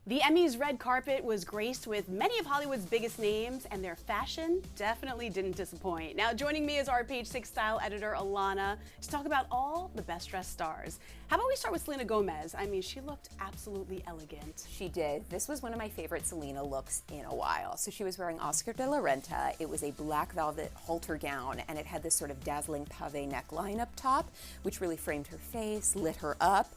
The Emmys' red carpet was graced with many of Hollywood's biggest names, and their fashion definitely didn't disappoint. Now, joining me is our Page Six style editor, Alana, to talk about all the best dressed stars. How about we start with Selena Gomez? I mean, she looked absolutely elegant. She did. This was one of my favorite Selena looks in a while. So she was wearing Oscar de la Renta. It was a black velvet halter gown, and it had this sort of dazzling pave neckline up top, which really framed her face, lit her up.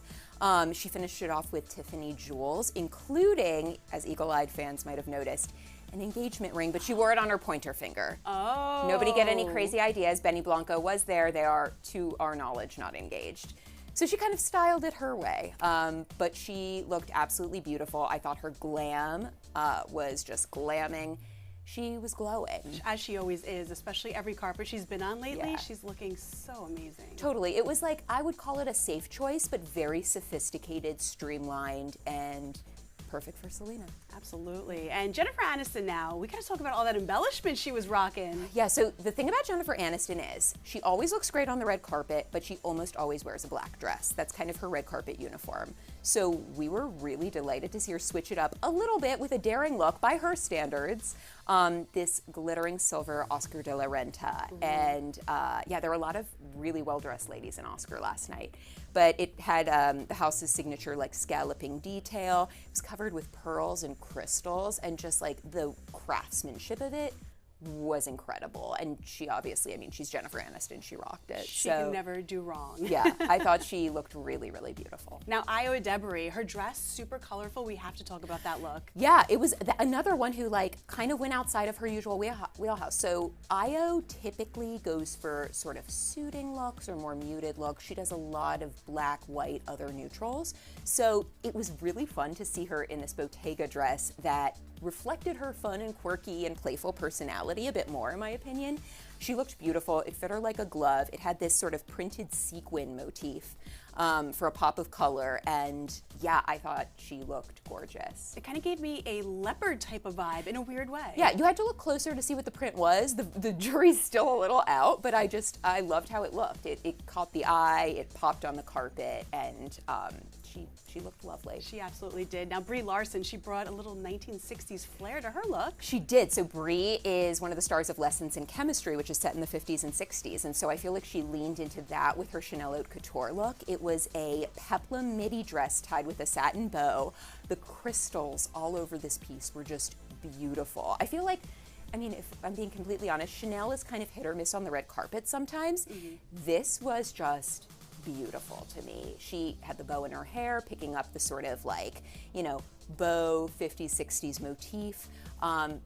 She finished it off with Tiffany jewels, including, as eagle-eyed fans might have noticed, an engagement ring, but she wore it on her pointer finger. Oh. Nobody get any crazy ideas. Benny Blanco was there. They are, to our knowledge, not engaged. So she kind of styled it her way, but she looked absolutely beautiful. I thought her glam was just glamming. She was glowing. As she always is, especially every carpet she's been on lately, Yeah. she's looking so amazing. Totally. It was like, I would call it a safe choice, but very sophisticated, streamlined, and perfect for Selena. Absolutely. And Jennifer Aniston now, we gotta talk about all that embellishment she was rocking. Yeah, so the thing about Jennifer Aniston is, she always looks great on the red carpet, but she almost always wears a black dress. That's kind of her red carpet uniform. So we were really delighted to see her switch it up a little bit with a daring look by her standards. This glittering silver Oscar de la Renta. And yeah, there were a lot of really well-dressed ladies in Oscar last night. But it had the house's signature like scalloping detail. It was covered with pearls and crystals, and just like the craftsmanship of it was incredible. And she obviously, I mean, she's Jennifer Aniston, she rocked it. She can never do wrong. Yeah, I thought she looked really, really beautiful. Now, Io Debris, her dress, super colorful. We have to talk about that look. Yeah, it was another one who like kind of went outside of her usual wheelhouse. So Io typically goes for sort of suiting looks or more muted looks. She does a lot of black, white, other neutrals. So it was really fun to see her in this Bottega dress that reflected her fun and quirky and playful personality a bit more, in my opinion. She looked beautiful. It fit her like a glove. It had this sort of printed sequin motif for a pop of color, and yeah, I thought she looked gorgeous. It kind of gave me a leopard type of vibe in a weird way. Yeah, you had to look closer to see what the print was. The jury's still a little out, but I loved how it looked. It caught the eye, it popped on the carpet, and she looked lovely. She absolutely did. Now, Brie Larson, she brought a little 1960s flair to her look. She did. So Brie is one of the stars of Lessons in Chemistry, which is set in the 50s and 60s. And so I feel like she leaned into that with her Chanel Haute Couture look. It was a peplum midi dress tied with a satin bow. The crystals all over this piece were just beautiful. I feel like, I mean, if I'm being completely honest, Chanel is kind of hit or miss on the red carpet sometimes. This was just beautiful to me. She had the bow in her hair, picking up the sort of like, you know, bow 50s, 60s motif.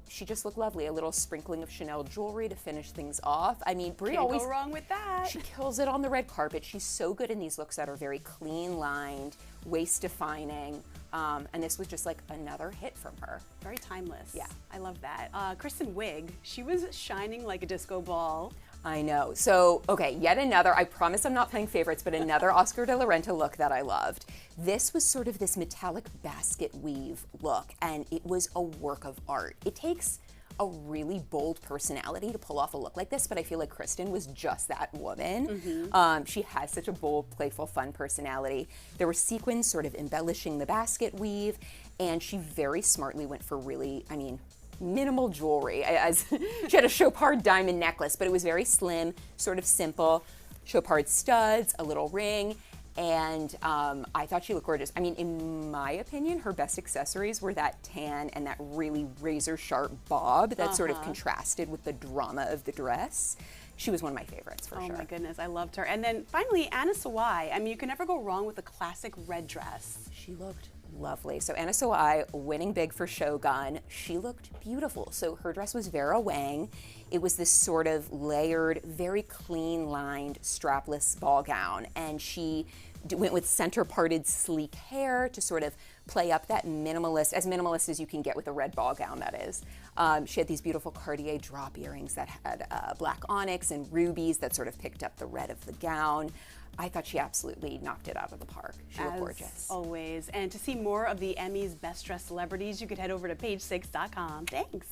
She just looked lovely. A little sprinkling of Chanel jewelry to finish things off. I mean, Brie Can't always go wrong with that. She kills it on the red carpet. She's so good in these looks that are very clean lined, waist defining. And this was just like another hit from her. Very timeless. Yeah. I love that. Kristen Wiig, she was shining like a disco ball. I know. So, okay, yet another, I promise I'm not playing favorites, but another Oscar de la Renta look that I loved. This was sort of this metallic basket weave look, and it was a work of art. It takes a really bold personality to pull off a look like this, but I feel like Kristen was just that woman. She has such a bold, playful, fun personality. There were sequins sort of embellishing the basket weave, and she very smartly went for really, I mean, minimal jewelry. As she had a Chopard diamond necklace, but it was very slim, sort of simple. Chopard studs, a little ring, and I thought she looked gorgeous. I mean, in my opinion, her best accessories were that tan and that really razor sharp bob that sort of contrasted with the drama of the dress. She was one of my favorites for sure. Oh my goodness, I loved her. And then finally, Anna Sawai. I mean, you can never go wrong with a classic red dress. She looked lovely. So Anna Sawai winning big for Shogun. She looked beautiful. So her dress was Vera Wang. It was this sort of layered, very clean lined, strapless ball gown. And she went with center parted sleek hair to sort of play up that minimalist as you can get with a red ball gown, that is. She had these beautiful Cartier drop earrings that had black onyx and rubies that sort of picked up the red of the gown. I thought she absolutely knocked it out of the park. She looked gorgeous. Always. And to see more of the Emmys' best dressed celebrities, you could head over to page6.com. Thanks.